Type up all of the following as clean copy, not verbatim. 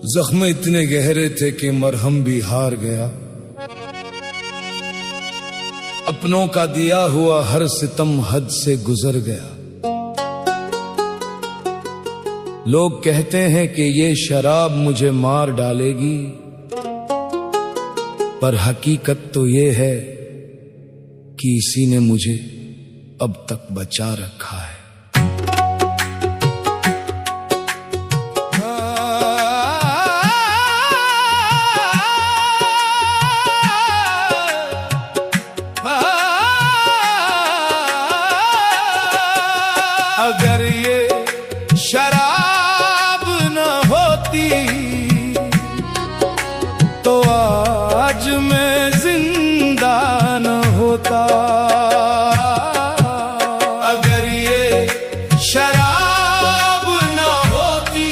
जख्म इतने गहरे थे कि मरहम भी हार गया। अपनों का दिया हुआ हर सितम हद से गुजर गया। लोग कहते हैं कि ये शराब मुझे मार डालेगी, पर हकीकत तो ये है कि इसी ने मुझे अब तक बचा रखा है। अगर ये शराब न होती तो आज मैं जिंदा न होता। अगर ये शराब न होती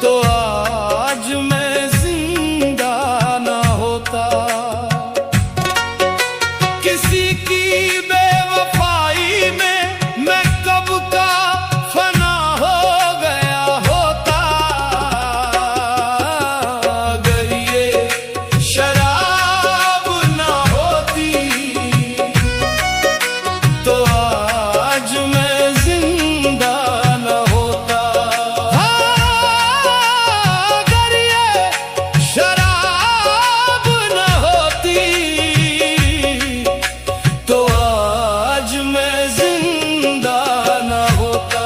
तो आज मैं जिंदा न होता। किसी की बेवफाई में मैं कब का फना हो गया होता। अगर ये शराब न होती तो आज मैं जिंदा न होता। अगर ये शराब न होती तो आज मैं जिंदा न होता।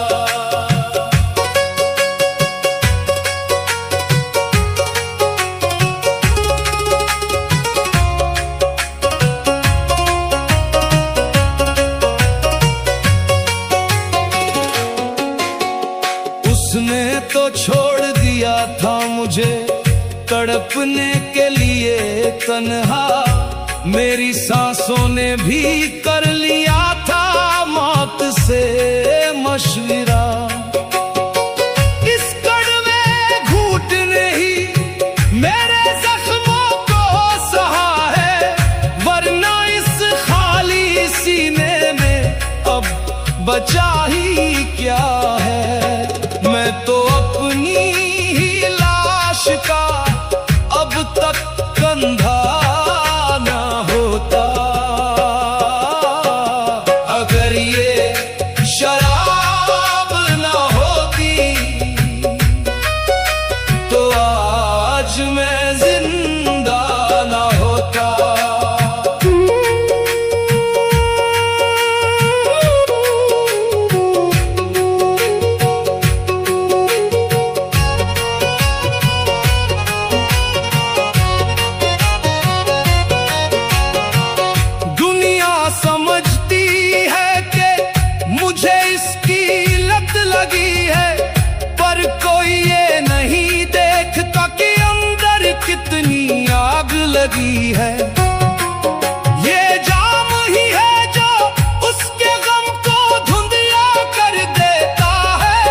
उसने तो छोड़ दिया था मुझे तड़पने के लिए तन्हा। मेरी सांसों ने भी कर लिया था मौत से मशविरा। इस कड़वे घूंट ने ही मेरे जख्मों को सहा है, वरना इस खाली सीने में अब बचा ही क्या है। मैं तो अपनी ही लाश का अब तक कंधा न होता। अगर ये शराब न होती तो आज मैं जिंदा न होता। समझती है कि मुझे इसकी लत लगी है, पर कोई ये नहीं देखता कि अंदर कितनी आग लगी है। ये जाम ही है जो उसके गम को धुंधला कर देता है,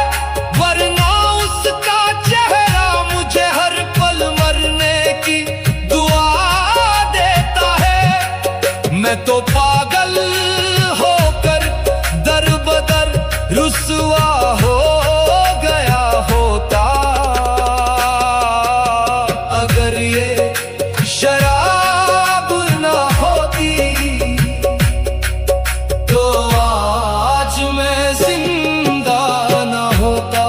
वरना उसका चेहरा मुझे हर पल मरने की दुआ देता है। मैं तो पागल होकर दर बदर रुसवा हो गया होता। अगर ये शराब न होती तो आज मैं जिंदा न होता।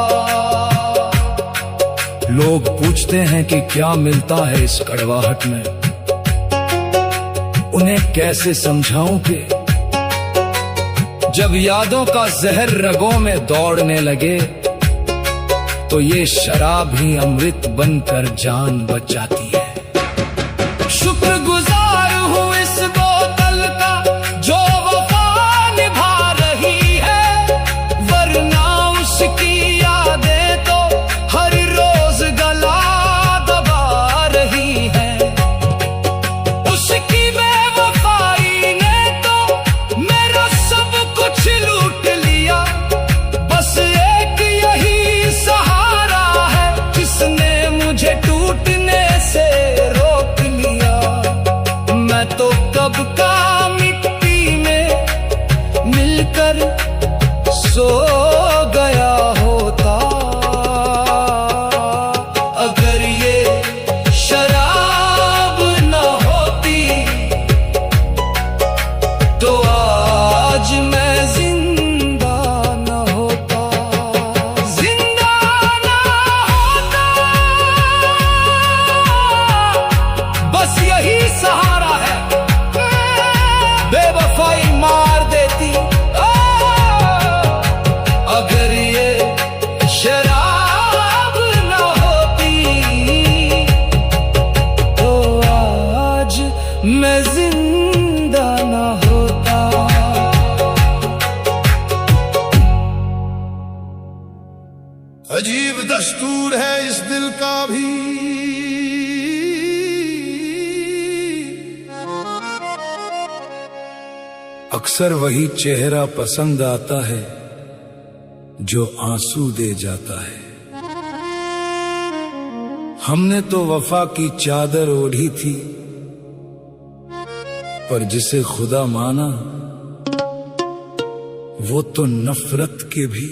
लोग पूछते हैं कि क्या मिलता है इस कड़वाहट में, उन्हें कैसे समझाऊं कि जब यादों का जहर रगों में दौड़ने लगे तो ये शराब ही अमृत बनकर जान बचाती है। शुक्रगुजार हूँ इस बोतल का जो वफा निभा रही है, वरना उसकी यादें तो हर रोज गला दबा रही है। उसकी बेवफाई ने तो मेरा सब कुछ लूट लिया, बस एक यही सहारा है जिसने मुझे टूटने से रोक लिया। अजीब दस्तूर है इस दिल का भी, अक्सर वही चेहरा पसंद आता है जो आंसू दे जाता है। हमने तो वफा की चादर ओढ़ी थी, पर जिसे खुदा माना वो तो नफरत के भी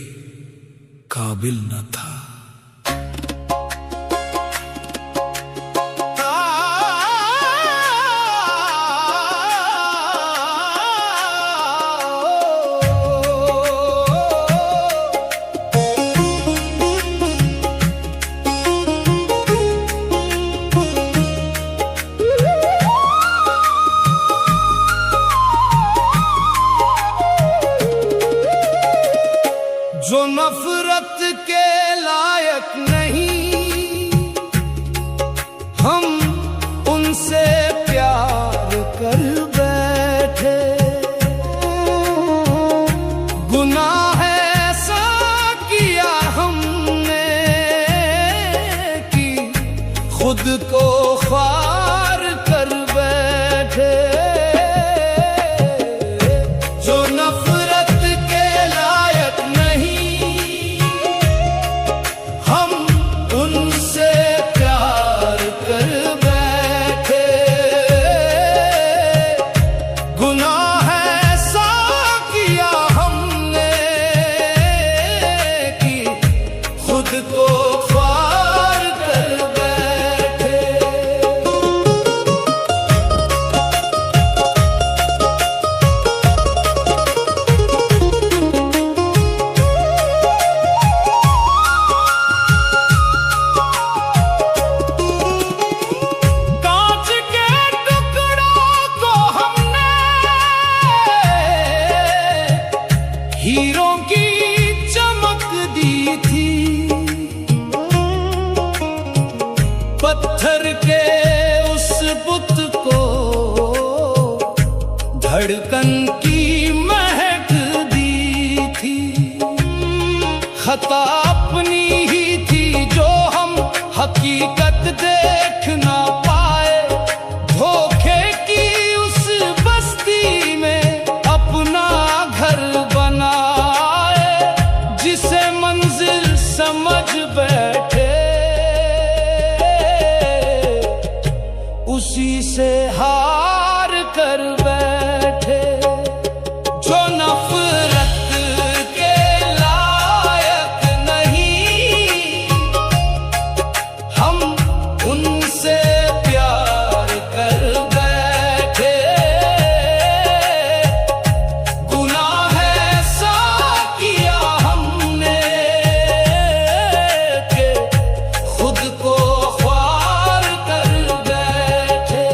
काबिल न था। जो नफरत के लायक नहीं, हम उनसे प्यार कर बैठे। गुनाह ऐसा किया हमने कि खुद को ख्वार कर बैठे। जो नफरत के लायक नहीं, हम उनसे प्यार कर बैठे। गुनाह ऐसा किया हमने कि खुद को ख्वार कर बैठे। हीरों की चमक दी थी, पत्थर के उस बुत को धड़कन की महक दी थी। खता अपनी ही थी जो हम हकीकत देख ना पाए। धोखे की उस बस्ती में अपना घर बनाए, जिसे मंजिल समझ बैठे उसी से हार कर बैठे। जो नफरत के लायक नहीं, हम उनसे प्यार कर बैठे। गुनाह ऐसा किया हमने कि खुद को ख्वार कर बैठे।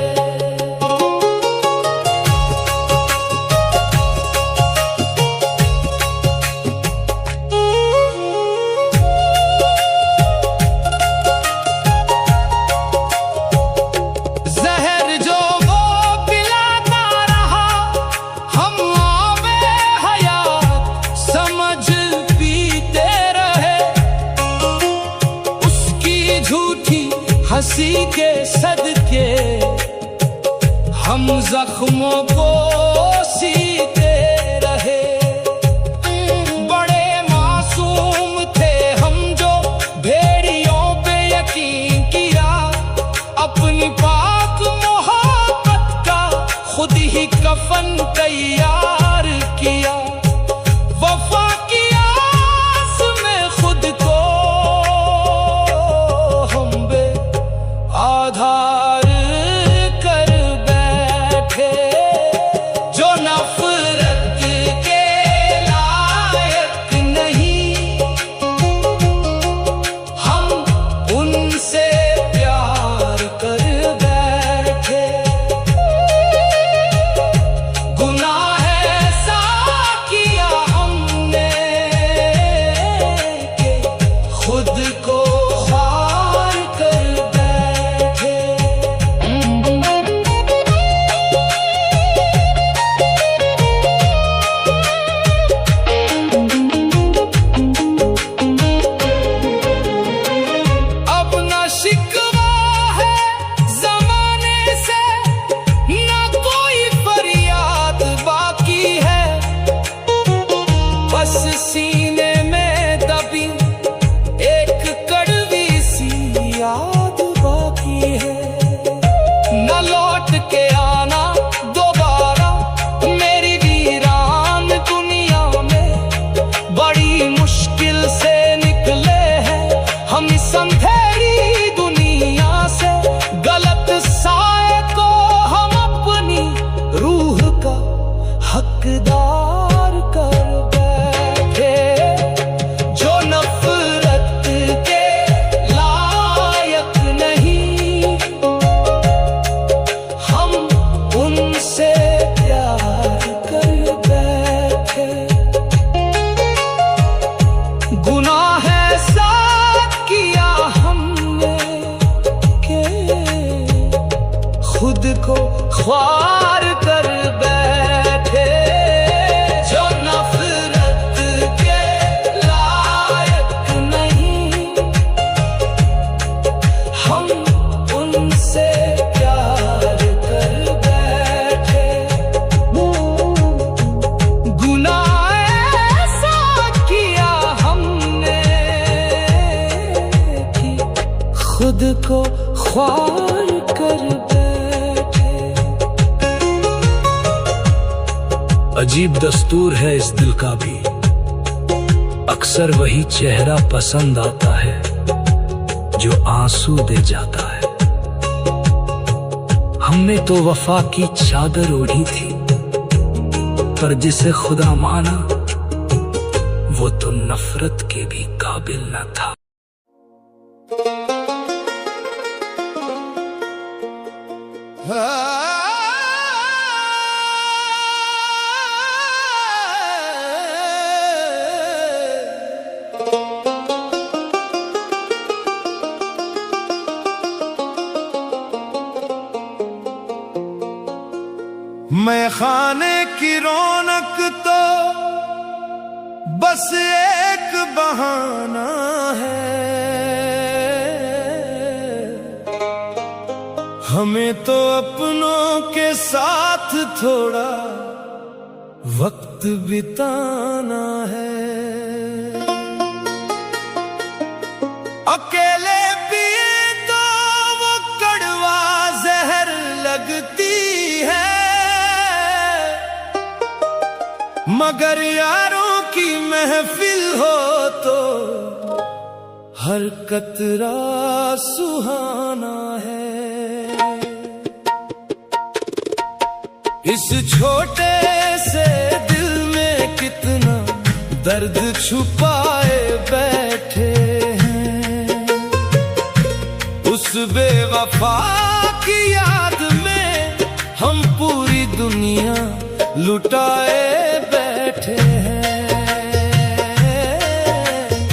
जहर जो वो पिलाता रहा, हम आवे हयात समझ पीते रहे। उसकी झूठी हंसी के सदके हम जख्मों को सीते रहे। बड़े मासूम थे हम जो भेड़ियों पे यकीन किया। अपनी पाक मोहब्बत का खुद ही कफन तैयार किया। वफा की आस में खुद को हम बे आधार कर बैठे। जो नफरत के लायक नहीं, हम उनसे प्यार कर बैठे। गुनाह मुश्किल से निकले हैं हम इस अंधेरी दुनिया से। गलत साए को हम अपनी रूह का हकदार कर बैठे। जो नफरत के लायक नहीं, हम उनसे प्यार कर बैठे। गुनाह ऐसा किया हमने के खुद को ख्वार कर बैठे। जो नफरत के लायक नहीं, हम उनसे प्यार कर बैठे। गुनाह ऐसा किया हमने कि खुद को ख्वार कर बैठे। अजीब दस्तूर है इस दिल का भी, अक्सर वही चेहरा पसंद आता है जो आंसू दे जाता है। हमने तो वफा की चादर ओढ़ी थी, पर जिसे खुदा माना वो तो नफरत के भी काबिल न था। मैं खाने की रौनक तो बस एक बहाना है। हमें तो अपनों के साथ थोड़ा वक्त बिताना है। अकेले पिए तो वो कड़वा जहर लगती है, मगर यारों की महफिल हो तो हर कतरा सुहाना है। इस छोटे से दिल में कितना दर्द छुपाए बैठे हैं। उस बेवफा की याद में हम पूरी दुनिया लुटाए बैठे हैं।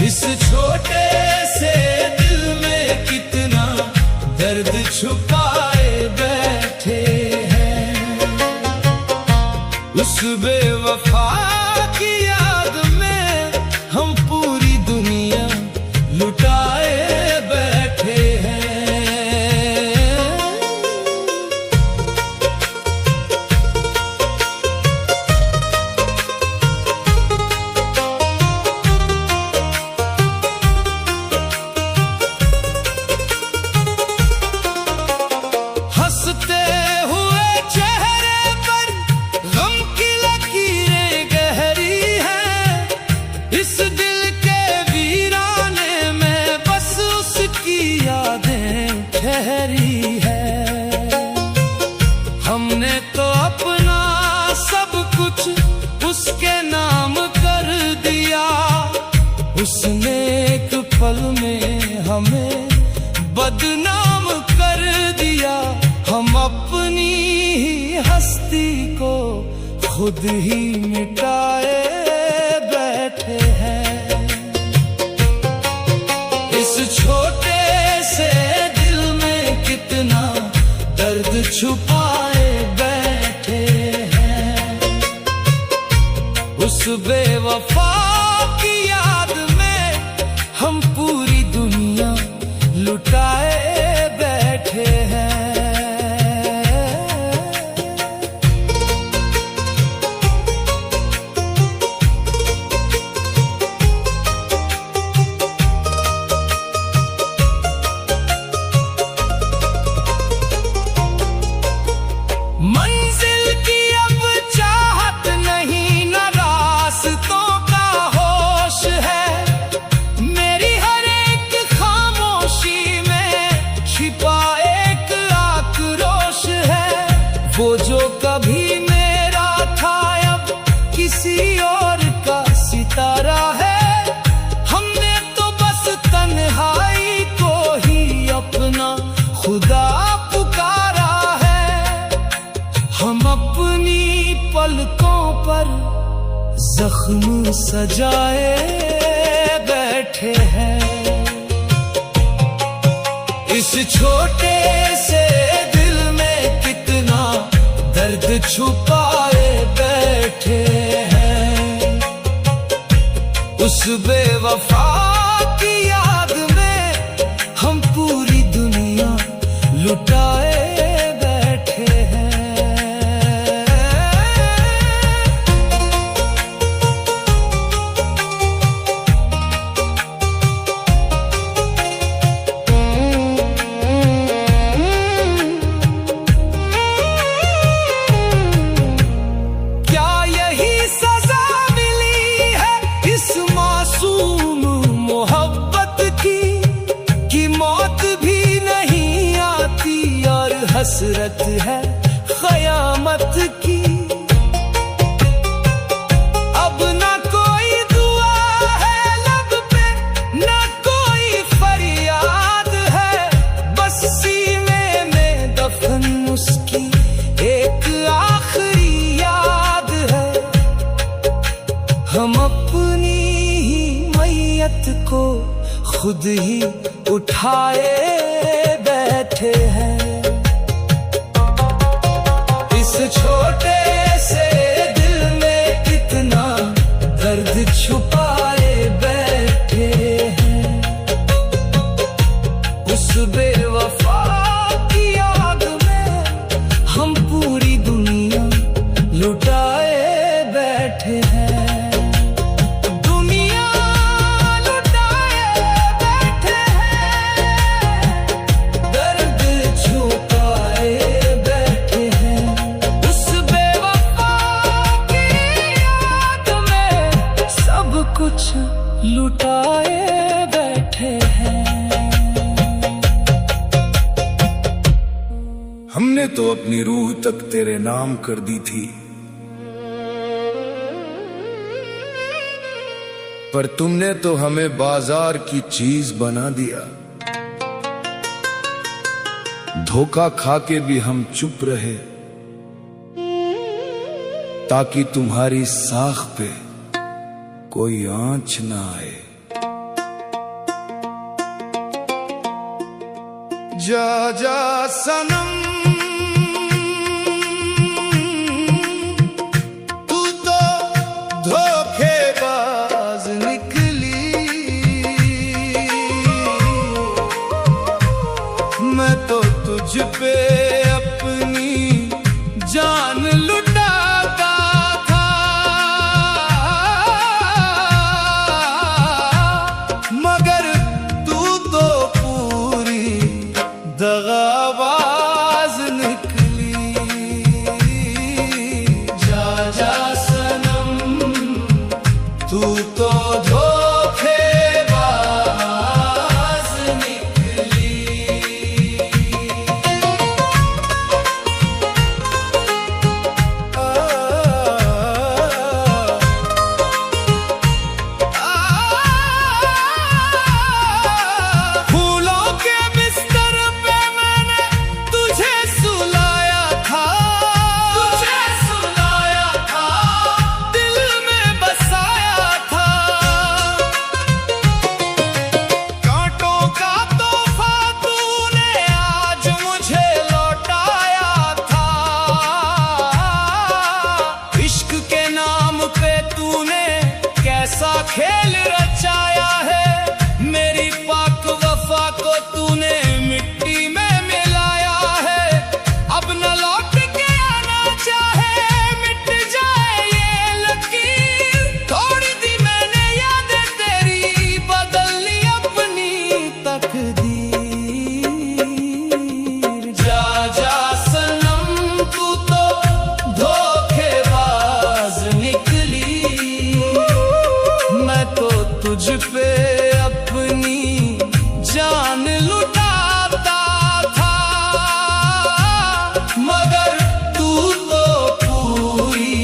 इस छोटे से दिल में कितना दर्द छुपाए बैठे हैं। उस बेवफा की याद में हम पूरी दुनिया लुटाए बैठे हैं। ठहरी है। हमने तो अपना सब कुछ उसके नाम कर दिया। उसने एक पल में हमें बदनाम कर दिया। हम अपनी ही हस्ती को खुद ही मिटाए बैठे हैं। इस छोटे से कितना दर्द छुपाए बैठे हैं। उस बेवफा की याद में हम पूरी दुनिया लुटाए बैठे हैं। मंजिल की अब चाहत नहीं, न रास्तों का जख्म सजाए बैठे हैं। इस छोटे से दिल में कितना दर्द छुपाए बैठे हैं। उस बेवफा की याद में हम पूरी दुनिया लुटाए बैठे हैं। क्या यही सजा मिली है इस मासूम मोहब्बत की, कि मौत भी नहीं आती और हसरत है क़यामत की। अब ना कोई दुआ है लब पे, ना कोई फरियाद है, बस सीने में दफन उसकी एक आखिरी याद है। हम अपनी ही मैयत को खुद ही उठाए बैठे हैं। इस छोटे से दिल में कितना दर्द छुपाए बैठे हैं। उस बेवफा की याद में हम पूरी दुनिया लुटाए बैठे हैं। कुछ लुटाए बैठे हैं। हमने तो अपनी रूह तक तेरे नाम कर दी थी, पर तुमने तो हमें बाजार की चीज बना दिया। धोखा खा के भी हम चुप रहे, ताकि तुम्हारी साख पे कोई आंच ना आए। जा जा सनम तू तो धोखेबाज निकली, मैं तो तुझ पे अपनी जान लुटाता था, मगर तू तो पूरी दगाबाज निकली। जा जा सनम तू तो धोखेबाज निकली। फूलों के बिस्तर पे मैंने तुझे सुलाया था, तुझे सुलाया था, दिल में बसाया था। कांटों का तोहफा तूने आज मुझे लौटाया था। इश्क के नाम पे तूने कैसा खेल रचाया है। मेरी पाक वफा को तूने मिट्टी में मिलाया है। अब न लौट के आना चाहे, मिट जाए ये लकीर। थोड़ी दी मैंने यादें तेरी, बदल ली अपनी तकदीर। जा जा सनम तू तो धोखेबाज निकली, मैं तो तुझ पे अपनी जान लुटाता था, मगर तू तो पूरी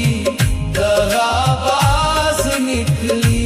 दगाबाज निकली।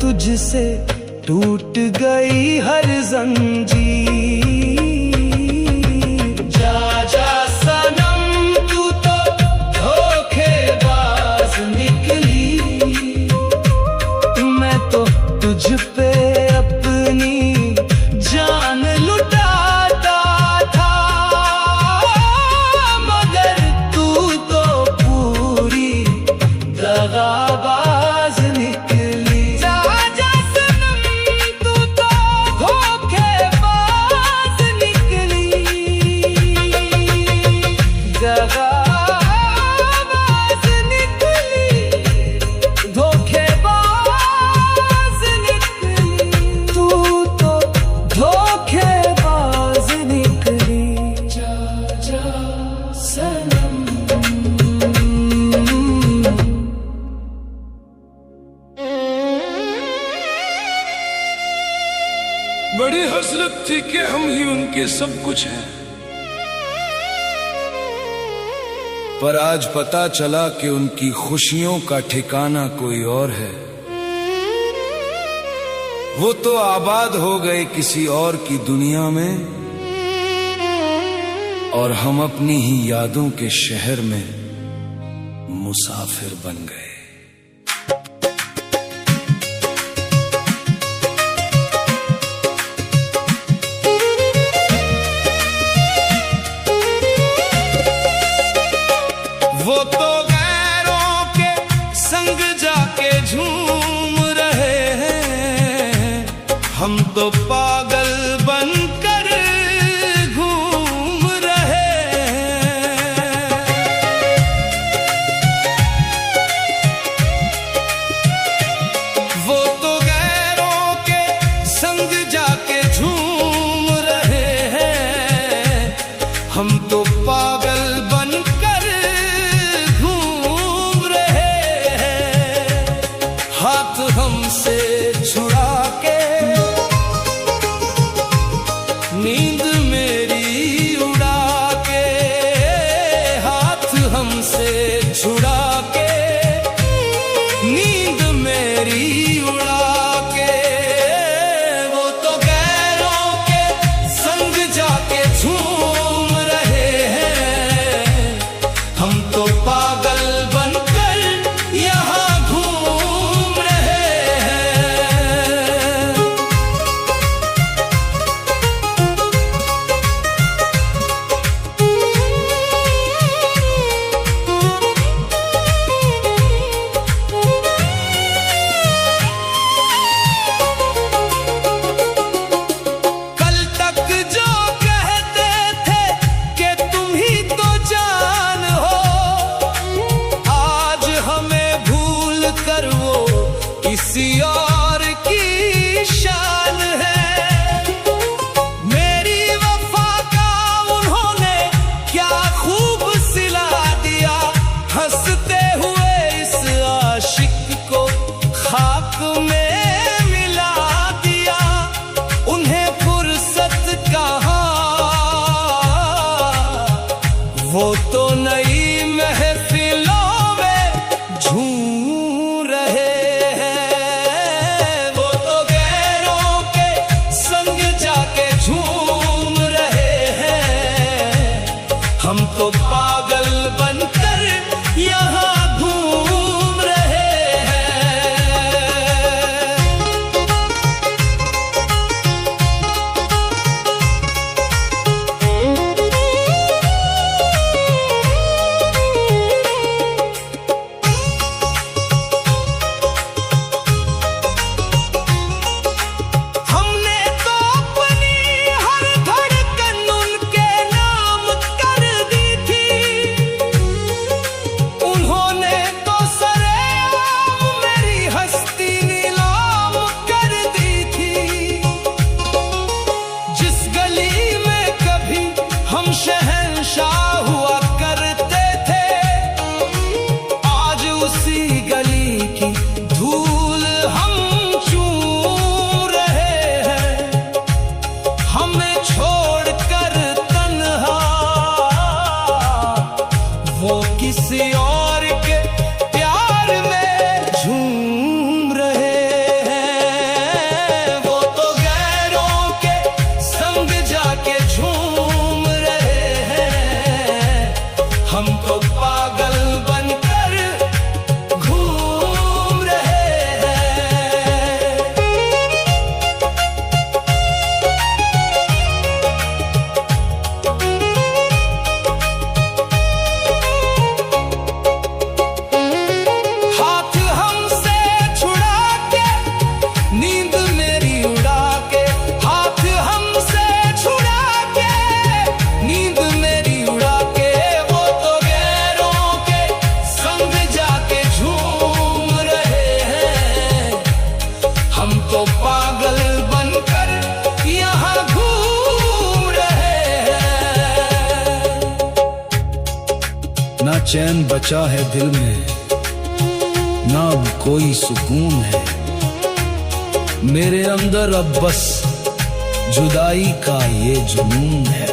तुझसे टूट गई हर जंजीर। जा जा सनम तू तो धोखेबाज निकली, मैं तो तुझ पे अपनी जान लुटाता था, मगर तू तो पूरी दगाबाज निकली। जा जा सनम तू तो धोखेबाज निकली, दगाबाज निकली, धोखेबाज निकली, तू तो धोखेबाज निकली। जा जा सनम। बड़ी हसरत थी कि हम ही उनके सब कुछ हैं, पर आज पता चला कि उनकी खुशियों का ठिकाना कोई और है। वो तो आबाद हो गए किसी और की दुनिया में, और हम अपनी ही यादों के शहर में मुसाफिर बन गए। वो तो गैरों के संग जाके झूम रहे हैं, हम तो पागल बनकर घूम रहे हैं। वो तो गैरों के संग जाके झूम रहे हैं, हम तो पागल बनकर घूम रहे हैं। हाथ हमसे छुड़ा के नींद मेरी उड़ा के, हाथ हमसे छुड़ा के नींद मेरी उड़ा के, वो तो गैरों के संग जाके झूम रहे हैं, हम तो पागल बनकर यहाँ घूम रहे हैं। कल तक जो कहते थे कि तुम ही तो जान हो, आज हमें भूल कर वो किसी और की शान है। मेरी वफा का उन्होंने क्या खूब सिला दिया, हंसते हुए इस आशिक को खाक में मिला दिया। उन्हें फुर्सत कहाँ, वो तो नई महफिलों में झूम रहे हैं। वो तो गैरों के संग जाके झूम रहे हैं, हम तो पागल बनकर यहाँ घूम रहे हैं। चैन बचा है दिल में, ना अब कोई सुकून है। मेरे अंदर अब बस जुदाई का ये जुनून है।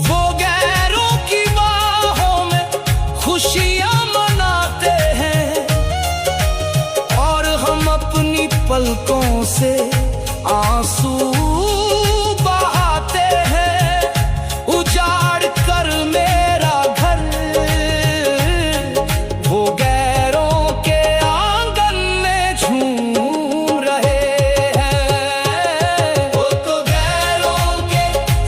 वो गैरों की बाहों में खुशियां मनाते हैं और हम अपनी पलकों से आंसू बहाते हैं। उजाड़ कर मेरा घर वो गैरों के आंगन में झूम रहे हैं। वो तो गैरों के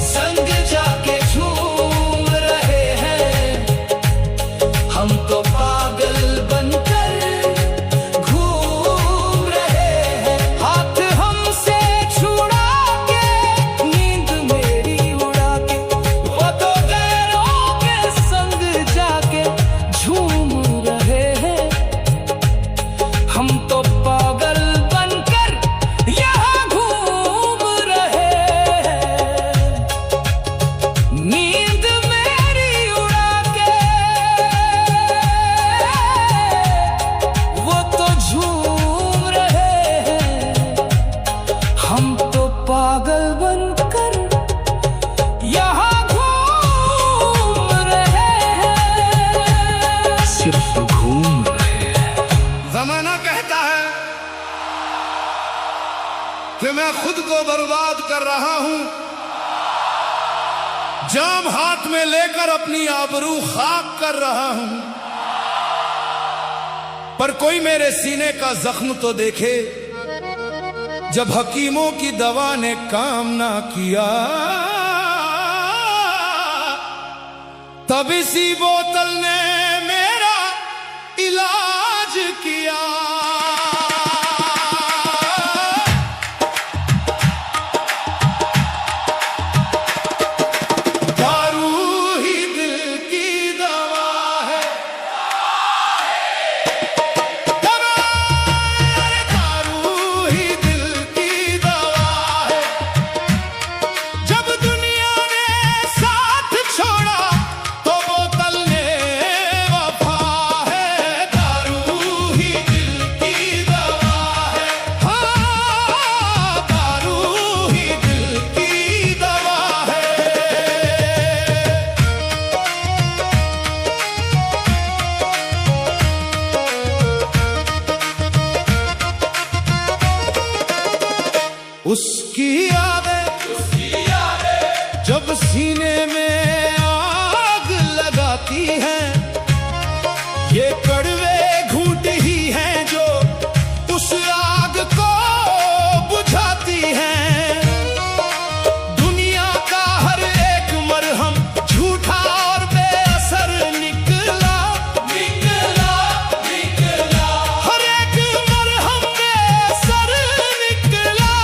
संग जाके झूम रहे हैं। हम तो पागल बनकर घूम रहे हैं। हाथ हमसे छुड़ा के नींद मेरी उड़ा के वो तो गैरों के संग जाके झूम रहे हैं। हम तो पागल बनकर यहाँ घूम रहे हैं। नींद मेरी उड़ा के वो तो झूम रहे हैं। हम तो पागल बनकर यहाँ घूम रहे हैं। सिर्फ घूम रहे हैं। जमाना कहता है कि मैं खुद को बर्बाद कर रहा हूं, जाम हाथ में लेकर अपनी आबरू खाक कर रहा हूं। पर कोई मेरे सीने का जख्म तो देखे, जब हकीमों की दवा ने काम ना किया, तब इसी बोतल ने मेरा इलाज किया। दारू ही दिल की दवा है। दारू ही दिल की दवा है। जब दुनिया ने साथ छोड़ा तो बोतल ने वफा है। दारू ही दिल की दवा है। हाँ, दारू ही दिल की दवा है। उसकी यादें जब सीने में आग लगाती हैं, ये कड़वे घूंट ही हैं जो उस आग को बुझाती हैं। दुनिया का हर एक मरहम झूठा और बेअसर निकला, निकला, निकला। हर एक मरहम बेअसर निकला।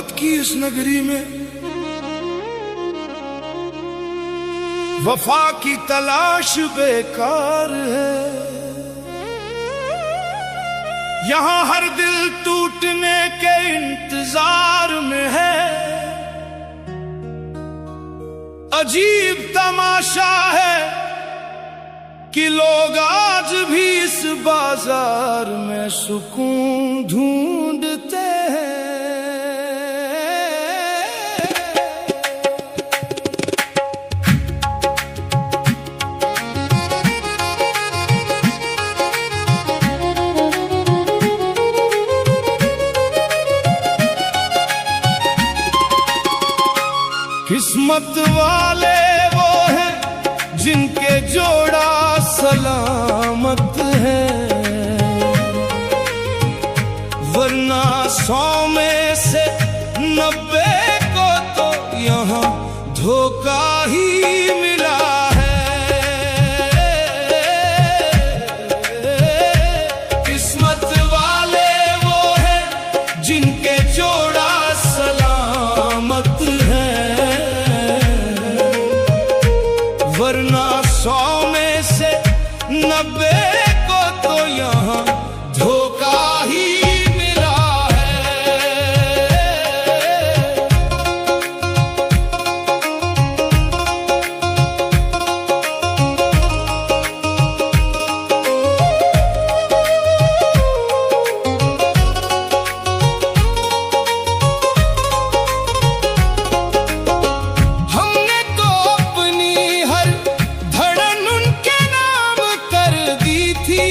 मोहब्बत की इस नगरी में वफा की तलाश बेकार है। यहाँ हर दिल टूटने के इंतजार में है। अजीब तमाशा है कि लोग आज भी इस बाजार में सुकून ढूंढते हैं। किस्मत वाले वो हैं जिनके जोड़ा सलामत है, वरना 100 में से 90 को तो यहाँ धोखा ही मिला है। किस्मत वाले वो हैं जिनके जोड़ा सलामत है, वरना 100 में से 90 को तो यहाँ धोखा ही मिला है। हमने तो अपनी हर धड़न उनके नाम कर दी थी,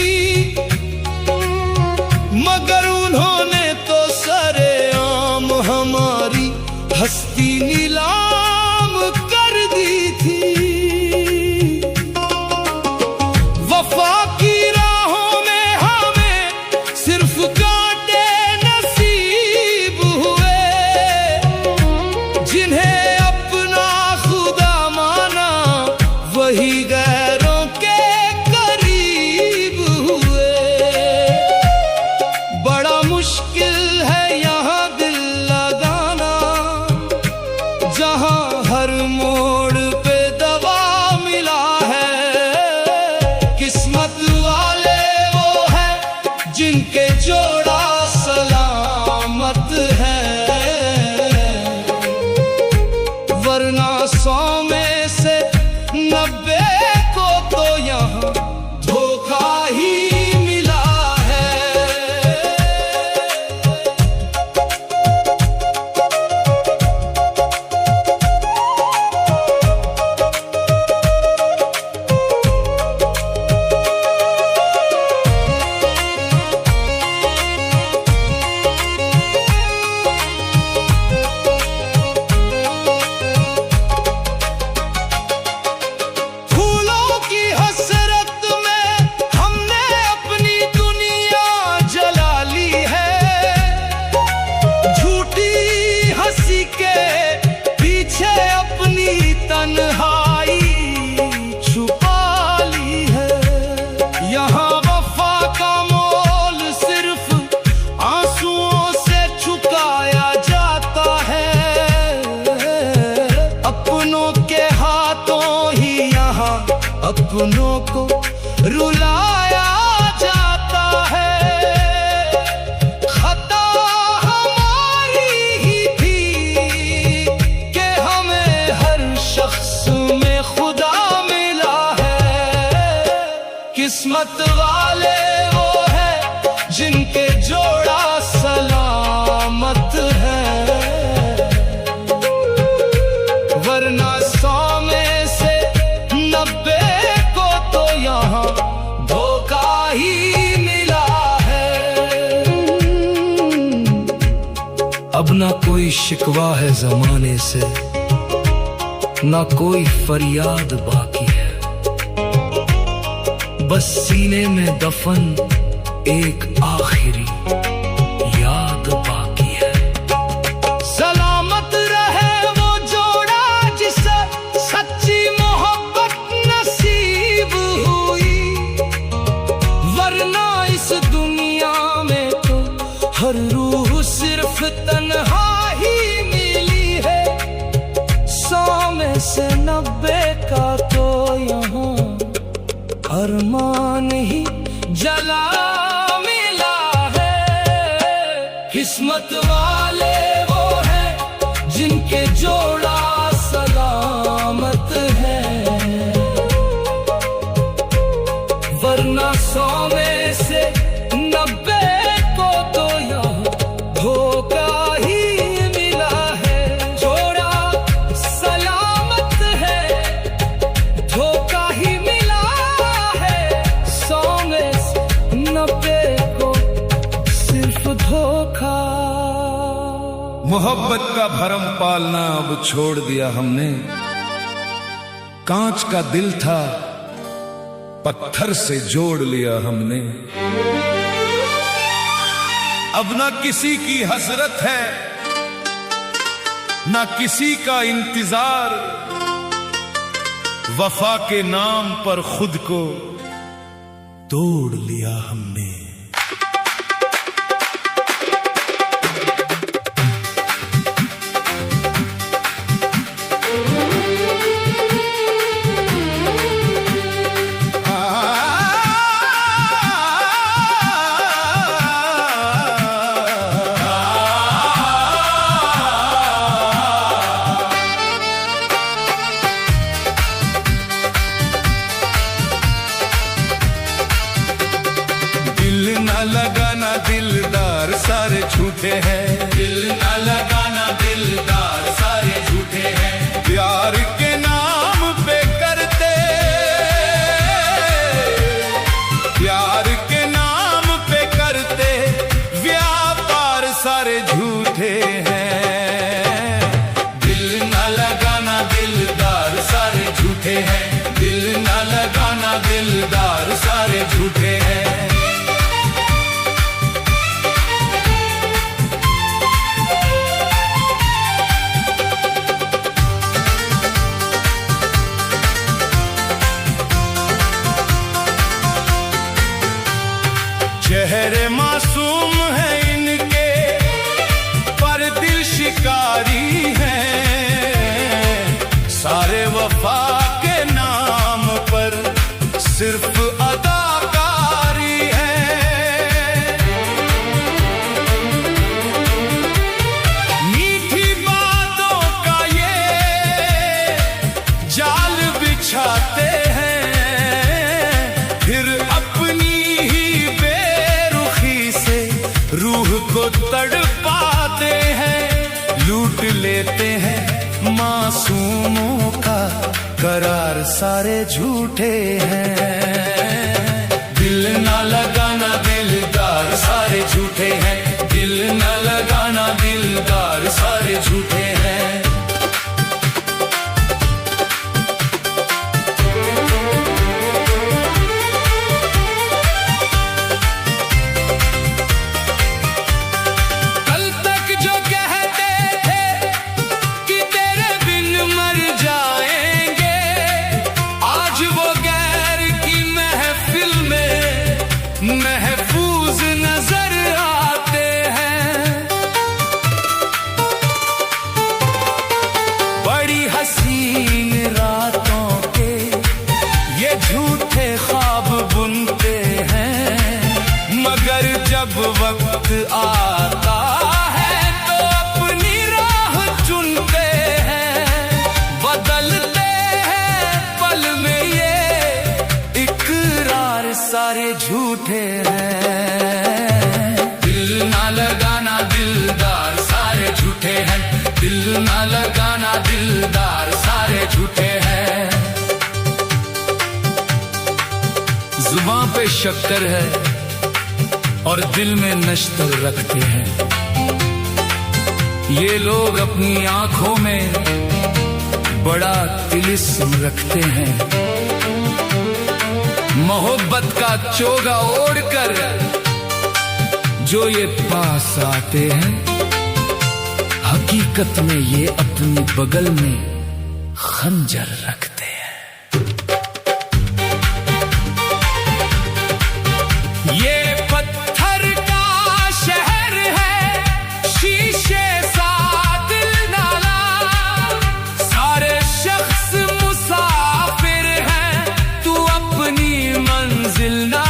मगर उन्होंने तो सरेआम हमारी हस्ती नीलाम कर दी थी। वफा की राहों में हमें सिर्फ कांटे नसीब हुए, जिन्हें अपना खुदा माना वही गैरों के करीब हुए। बड़ा मुश्किल है यहाँ दिल लगाना, जहाँ हर मोड़ पे दवा मिला है। किस्मत वाले वो हैं जिनके जोड़ा सलामत है, वरना 100 में से 90 को तो यहाँ धोखा ही मिला है। फूलों की हसरत में हमने अपनी दुनिया जला ली है, झूठी हंसी के पीछे अपनी तन्हाई छुपा ली है। यहाँ वफा का मोल सिर्फ आंसुओं से चुकाया जाता है, अपनों के हाथों ही यहाँ अपनों को रुलाया जाता है। खता हमारी ही थी कि हमें हर शख्स में खुदा मिला है। किस्मत वाले वो हैं जिनके जोड़ा सलामत है, वरना 100 में से 90 को तो यहाँ धोखा ही मिला है। अब ना कोई शिकवा है जमाने से, ना कोई फरियाद बाकी है, बस सीने में दफन एक आखिरी याद बाकी है। सलामत रहे वो जोड़ा जिसे सच्ची मोहब्बत नसीब हुई, वरना इस दुनिया में तो हर रूह सिर्फ तन्हा ही ही जला मिला है। किस्मत वाले वो हैं जिनके जोड़ा सलामत है, वरना 100 में से 90 को तो यहाँ धोखा ही मिला है। जोड़ा सलामत है, धोखा ही मिला है। 100 में से 90 को सिर्फ धोखा। मोहब्बत का भरम पालना अब छोड़ दिया हमने। कांच का दिल था, पत्थर से जोड़ लिया हमने। अब ना किसी की हसरत है, ना किसी का इंतजार। वफा के नाम पर खुद को तोड़ लिया हमने। लगाना दिलदार सारे झूठे हैं, दिल न लगाना दिलदार सारे झूठे हैं। प्यार के नाम पे करते, प्यार के नाम पे करते व्यापार सारे झूठे हैं। दिल न लगाना दिलदार सारे झूठे हैं, दिल न लगाना दिलदार सारे झूठे हैं। चेहरे मासूम हैं इनके, पर दिल शिकारी हैं। सारे वफा के नाम पर सिर्फ अदाकारी है। मीठी बातों का ये जाल बिछाते हैं, फिर अपनी रूह को तड़पाते हैं। लूट लेते हैं मासूमों का करार सारे झूठे हैं। दिल ना लगाना दिलदार सारे झूठे हैं, दिल ना लगाना दिलदार सारे झूठे हैं। महफूज नजर आते हैं, बड़ी हसीन रातों के ये झूठे ख्वाब बुनते हैं। मगर जब वक्त आता है तो अपनी राह चुनते हैं। बदलते हैं पल में ये इकरार सारे झूठे हैं। दिल ना लगाना दिलदार सारे झूठे हैं, दिल ना लगाना दिलदार सारे झूठे हैं। जुबान पे शक्कर है और दिल में नश्तर रखते हैं। ये लोग अपनी आंखों में बड़ा तिलिस्म रखते हैं। मोहब्बत का चोगा ओढ़कर जो ये पास आते हैं, हकीकत में ये अपनी बगल में खंजर रखते हैं। ये पत्थर का शहर है, शीशे सा दिल नाला। सारे शख्स मुसाफिर हैं, तू अपनी मंजिल ना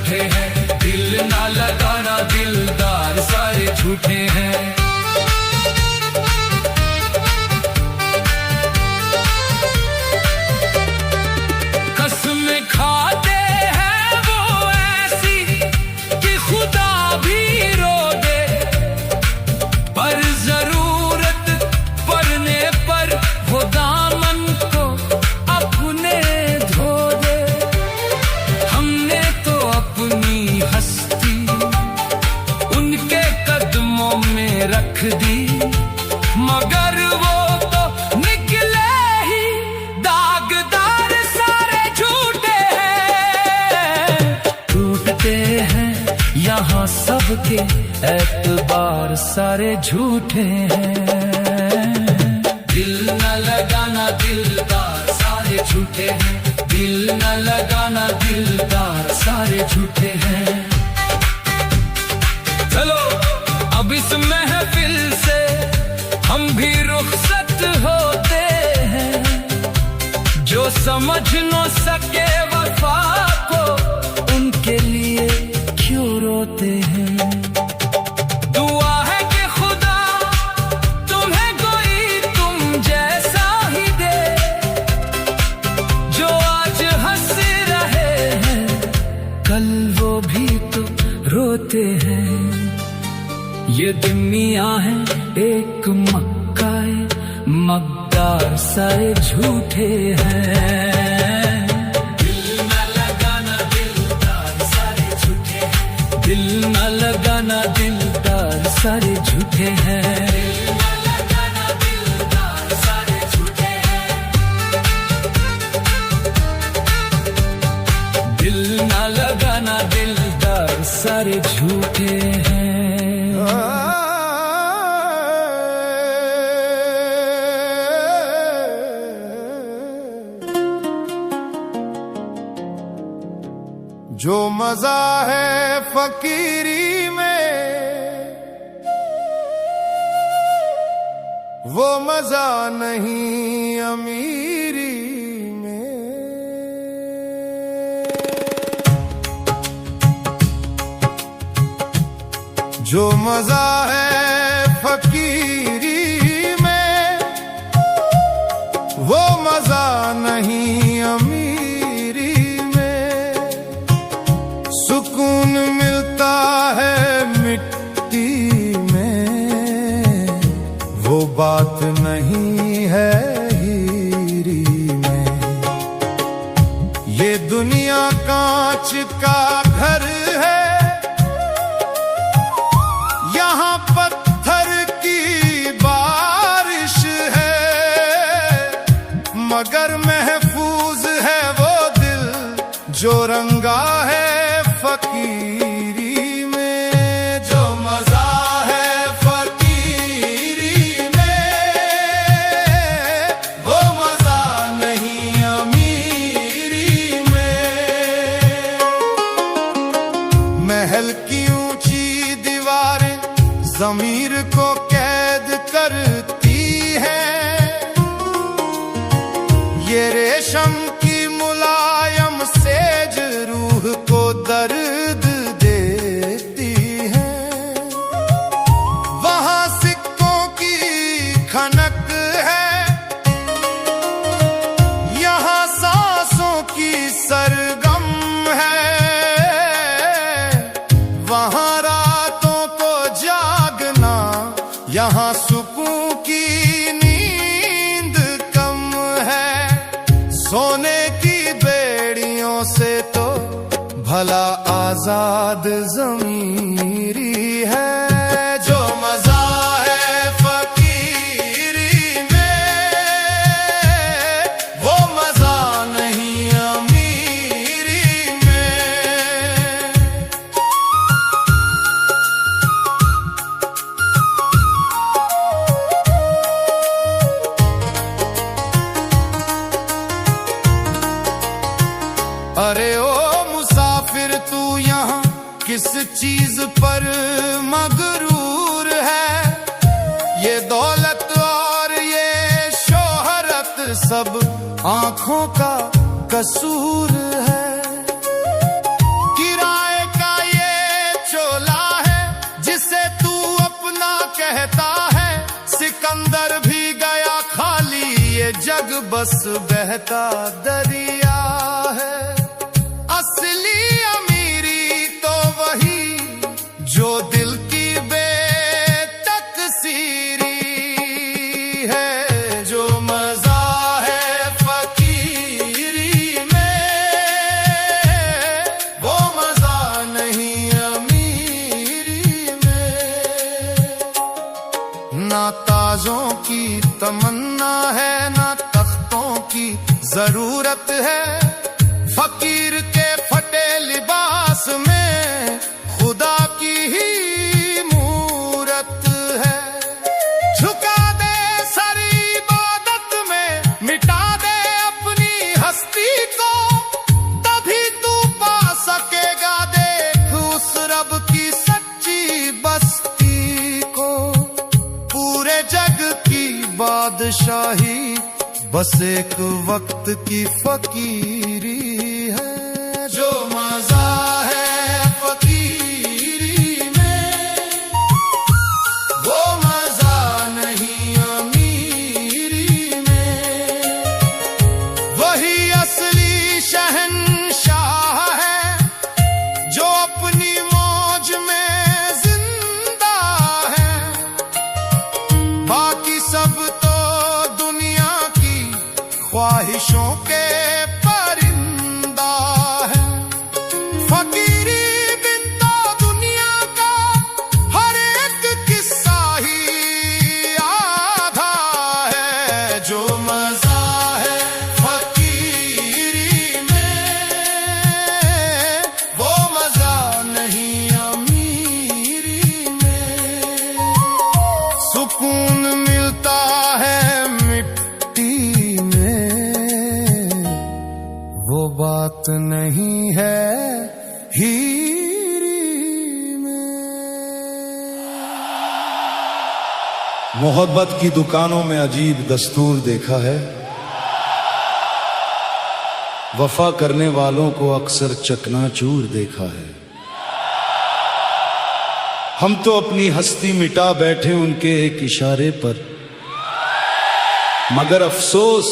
झूठे हैं, दिल ना लगाना दिलदार सारे झूठे हैं। कसमें खाते हैं वो ऐसी कि खुदा भी रो दे, पर जरूरत पड़ने पर वो दामन को अपने धो दे। हमने तो अपनी हस्ती उनके कदमों में रख दी, मगर वो तो निकले ही दागदार सारे झूठे हैं। टूटते हैं यहाँ सबके एतबार सारे झूठे हैं। दिल न लगाना दिलदार सारे झूठे हैं, दिल न लगाना दिलदार सारे झूठे हैं। चलो अब इस महफिल से हम भी रुखसत होते हैं, जो समझ न सके वफा को उनके लिए क्यों रोते हैं। दुआ है कि खुदा तुम्हें कोई तुम जैसा ही दे, जो आज हंस रहे हैं कल वो भी तो रोते हैं। ये दुनिया है एक मक्का है, मकदार सारे झूठे हैं। दिल न लगाना दिलदार सारे झूठे हैं, दिल न लगाना दिलदार सारे झूठे हैं। दिल न लगाना दिलदार सारे झूठे हैं, दिल न लगाना दिलदार सारे झूठे हैं। जो मजा है फकीरी में वो मजा नहीं अमीरी में। जो मजा है फकीरी में वो मजा नहीं अमीरी में। सुकून मिलता है मिट्टी में वो बात नहीं है हीरी में। ये दुनिया कांच का घर है, यहाँ पत्थर की बारिश है, मगर महफूज है वो दिल जो रंगा है फकीरी में। जो मजा है फकीरी में वो मजा नहीं अमीरी में। महल की ऊंची दीवारें ज़मीर को कैद करती हैं, ये रेशम की मुलायम सेज रूह को दर्द देती हैं। वहाँ सिक्कों की खनक है, यहाँ सांसों की सरगम है। वहाँ रातों को जागना, यहाँ सुकून की नींद कम है। सोने की बेड़ियों से तो भला आजाद ज़मीरी है। जो मजा है फकीरी में वो मजा नहीं अमीरी में। अरे ओ मुसाफिर तू यहाँ किस चीज पर मगरूर है। ये दौलत और ये शोहरत सब आंखों का कसूर है। किराए बस बहता दरिया है। असली अमीरी तो वही जो दिल की बेतकसीरी है। जो मजा है फकीरी में वो मजा नहीं अमीरी में। ना ताजों की तमन्ना है ना तख्तों की जरूरत है। फकीर के फटे लिबास में खुदा की ही मूरत है। झुका दे सर इबादत में, मिटा दे अपनी हस्ती को, तभी तू पा सकेगा देख उस रब की सच्ची बस्ती को। पूरे जग की बादशाही बस एक वक्त की फकीरी है। जो मजा है फकीरी में वो मजा नहीं अमीरी में। वही असली शहंशाह है जो अपनी मौज में जिंदा है। बाकी सब तो दुनिया की ख्वाहिशों के परिंदा है। फकीरी बिन तो दुनिया का हर एक किस्सा ही आधा है। जो मजा है फकीरी में वो मजा नहीं अमीरी में। सुकून मिलता है मिट्टी में वो बात नहीं है हीरी में। मोहब्बत की दुकानों में अजीब दस्तूर देखा है। वफा करने वालों को अक्सर चकनाचूर देखा है। हम तो अपनी हस्ती मिटा बैठे उनके एक इशारे पर, मगर अफसोस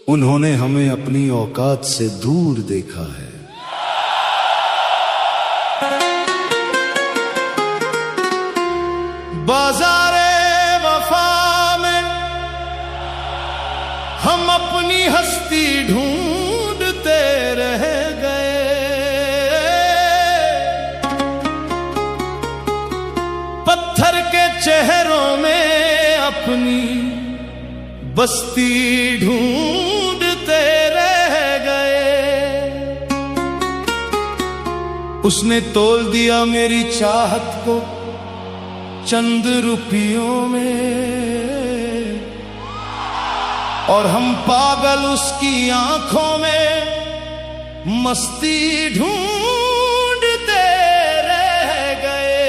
उन्होंने हमें अपनी औकात से दूर देखा है। बाजारे वफा में हम अपनी हस्ती ढूंढते रह गए। पत्थर के चेहरों में अपनी बस्ती ढूंढते रह गए। उसने तोल दिया मेरी चाहत को चंद रुपयों में, और हम पागल उसकी आंखों में मस्ती ढूंढते रह गए।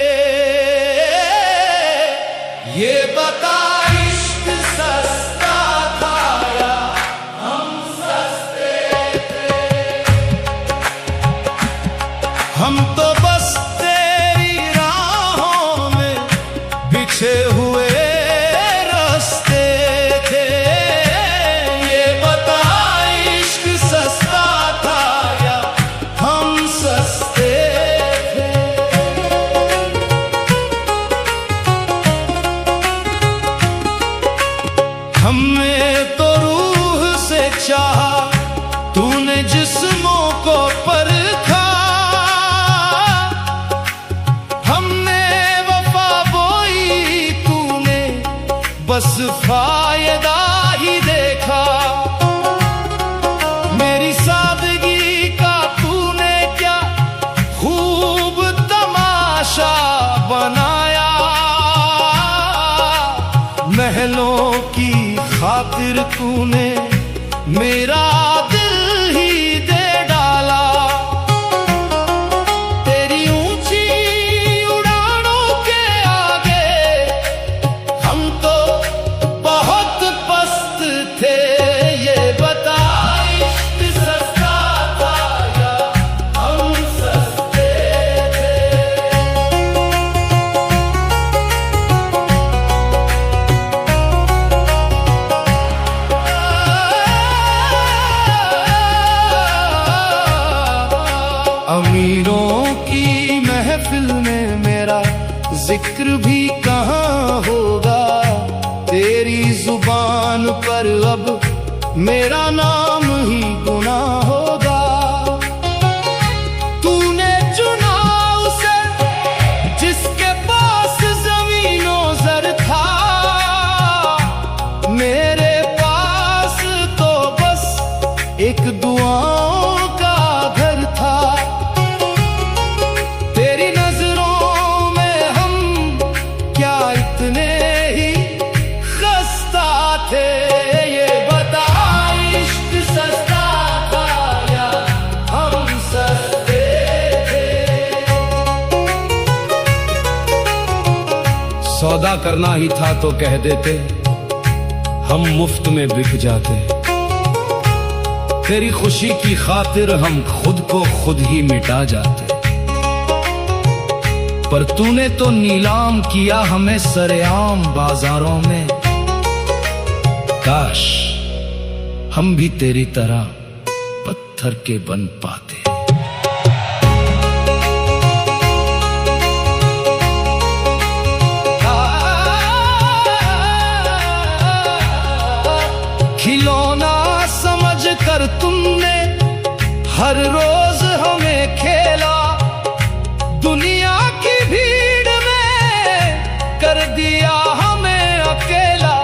ये बता इश्क सस्ता था या हम सस्ते थे। हम तो बस तेरी राहों में बिछे हुए रास्ते थे। ये बता इश्क सस्ता था या हम सस्ते थे। हमने तो रूह से चाहा, तूने जिस्मों को परखा। हमने वफा बोई, तूने बस फायदा ही देखा। मेरी सादगी का तूने क्या खूब तमाशा बनाया। महलों की खातिर तूने मेरा दिल ही दे डाला। तेरी ऊंची उड़ानों के आगे हम तो बहुत पस्त थे। ये बता इश्क सस्ता था या हम सस्ते थे। जिक्र भी कहाँ होगा, तेरी जुबान पर अब मेरा नाम ही गुनाह होगा। तूने चुना उसे जिसके पास जमीनों ज़र था, मेरे पास तो बस एक दुआओं का घर था। तेरी नजरों में हम क्या इतने ही खस्ता थे, ये बता इश्क सस्ता था या हम सस्ते थे। सौदा करना ही था तो कह देते, हम मुफ्त में बिक जाते। तेरी खुशी की खातिर हम खुद को खुद ही मिटा जाते। पर तूने तो नीलाम किया हमें सरेआम बाजारों में। काश हम भी तेरी तरह पत्थर के बन पाते। खिलौना समझ कर तुमने हर रोज हमें खेला, दुनिया की भीड़ में कर दिया हमें अकेला।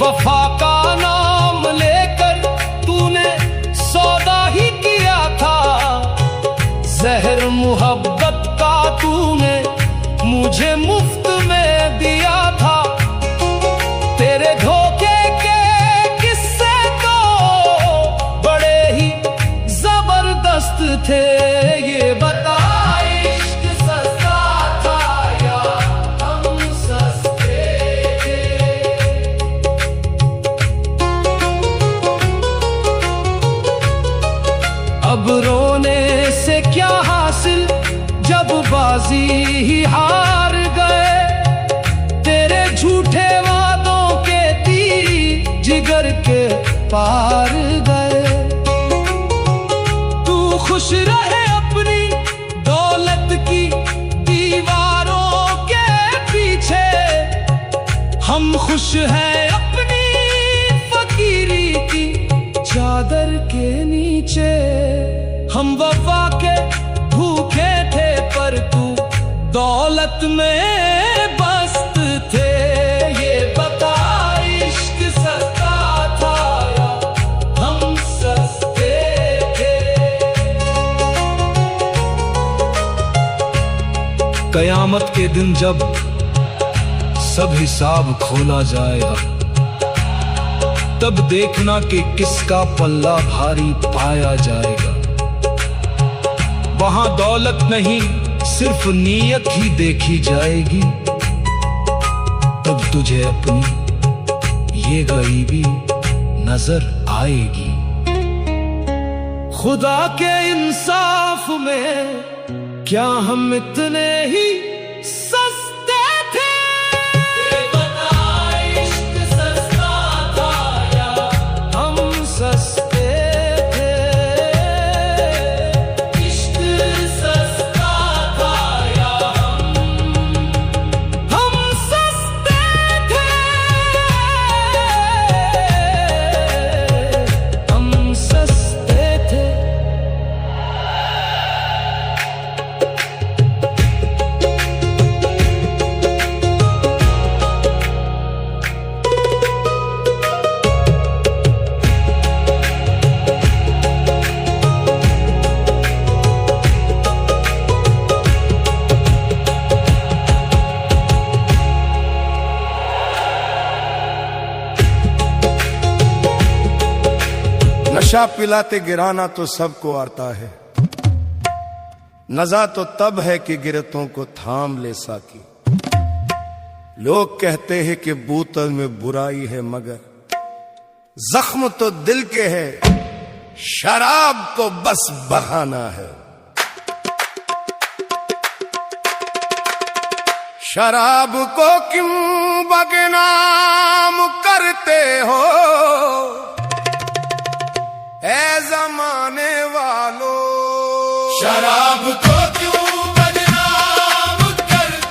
वफा का नाम लेकर तूने सौदा ही किया था, जहर मोहब्बत का तूने मुझे मुफ्त में दिया था। तेरे धोखे के किस्से तो बड़े ही जबरदस्त थे, ये बता इश्क सस्ता था या हम सस्ते थे। अब रोने से क्या हासिल जब बाजी ही हार गए। तेरे झूठे वादों के तीर जिगर के पार गए। तू खुश रहे अपनी दौलत की दीवारों के पीछे, हम खुश हैं अपनी फकीरी की चादर के नीचे। हम वफा के भूखे थे पर तू दौलत में मस्त थे, ये बता इश्क सस्ता था या हम सस्ते थे। कयामत के दिन जब सब हिसाब खोला जाएगा, तब देखना कि किसका पल्ला भारी पाया जाएगा। वहां दौलत नहीं सिर्फ नीयत ही देखी जाएगी। तब तुझे अपनी ये गरीबी नजर आएगी। खुदा के इंसाफ में क्या हम इतने ही सस्ते थे। ये बता इश्क सस्ता था या हम सस्ते थे। इश्क सस्ता था या हम सस्ते थे। हम सस्ते थे। नशा पिलाते गिराना तो सबको आता है, नजा तो तब है कि गिरतों को थाम ले साकी। लोग कहते हैं कि बोतल में बुराई है, मगर जख्म तो दिल के है, शराब तो बस बहाना है। शराब को क्यों बदनाम करते हो ऐ जमाने वालों। शराब को क्यों बदनाम करते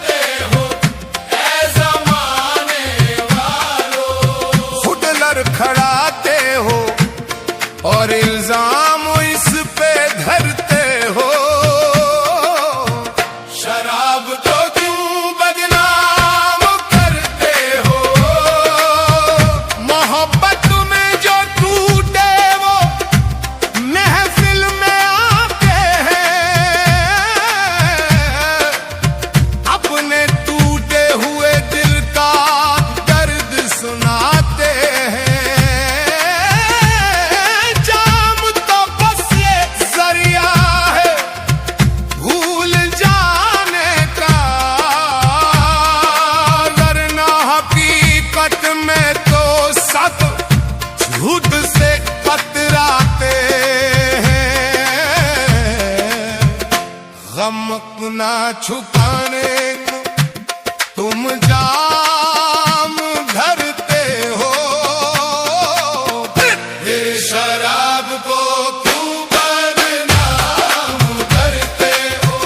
गम अपना छुपाने को तुम जाम धरते हो, ये शराब को क्यों बदनाम करते हो।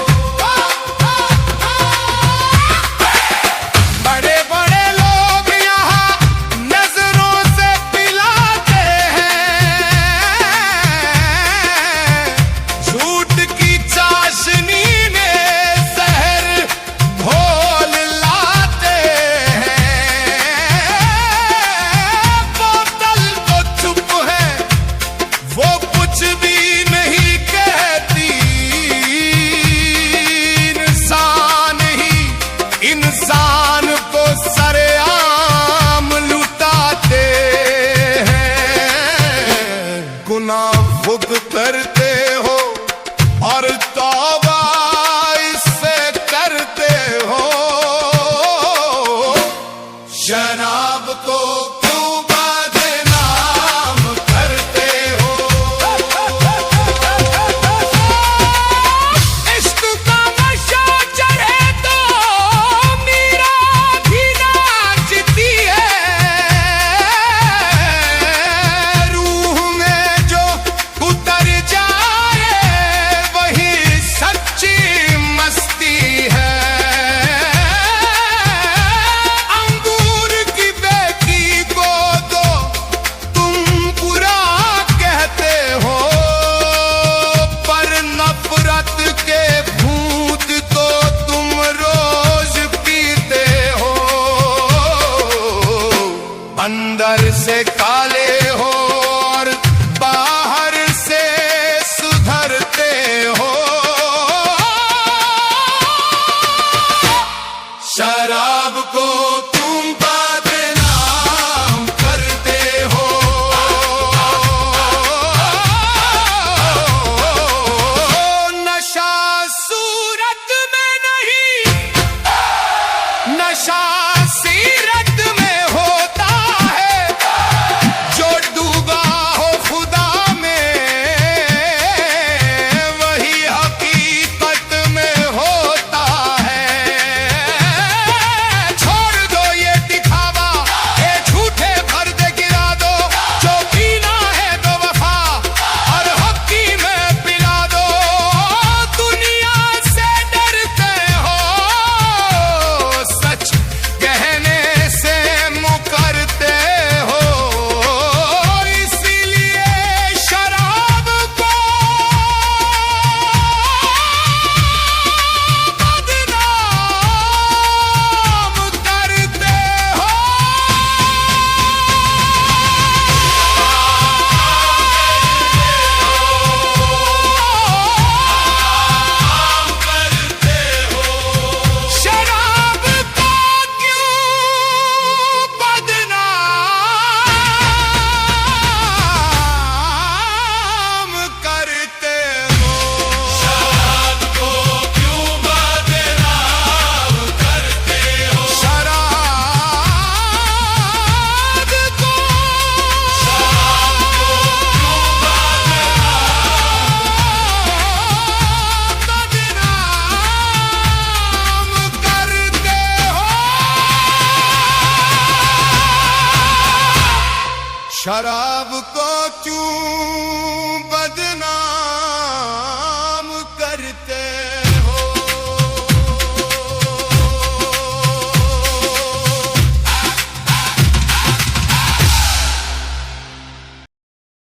बड़े बड़े लोग यहाँ नजरों से पिलाते हैं, झूठ की चाशनी में जहर घोल लाते हैं। बोतल तो चुप है, वो कुछ भी नहीं कहती, इंसान ही इंसान को सरेआम लुटाते हैं। गुनाह खुद करते हो और तौबा इससे करते हो, शराब को क्यों बदनाम करते हो। इश्क का नशा चढ़े तो मीरा भी नाचती है, रूह में जो उतर जाए वही सच्ची मस्ती है। अंगूर की बेटी को तो तुम बुरा कहते हो, पर नफरत के भूत तो तुम रोज पीते हो। अंदर से काले हो और बाहर से सुधरते हो, शराब को तुम बदनाम करते हो। नशा सूरत में नहीं, नशा सीरत में होता है, जो डूबा हो खुदा में वही हकीकत में होता है। छोड़ दो ये दिखावा, ये झूठे पर्दे गिरा दो, जो पीना है तो वफा और हकी में पिला दो। दुनिया से डरते हो, सच कहने से मुकरते हो, इसीलिए शराब को बदनाम करते हो। शराब को क्यों बदनाम करते हो। शराब को क्यों बदनाम करते हो। शराब को बदनाम करते हो। शराब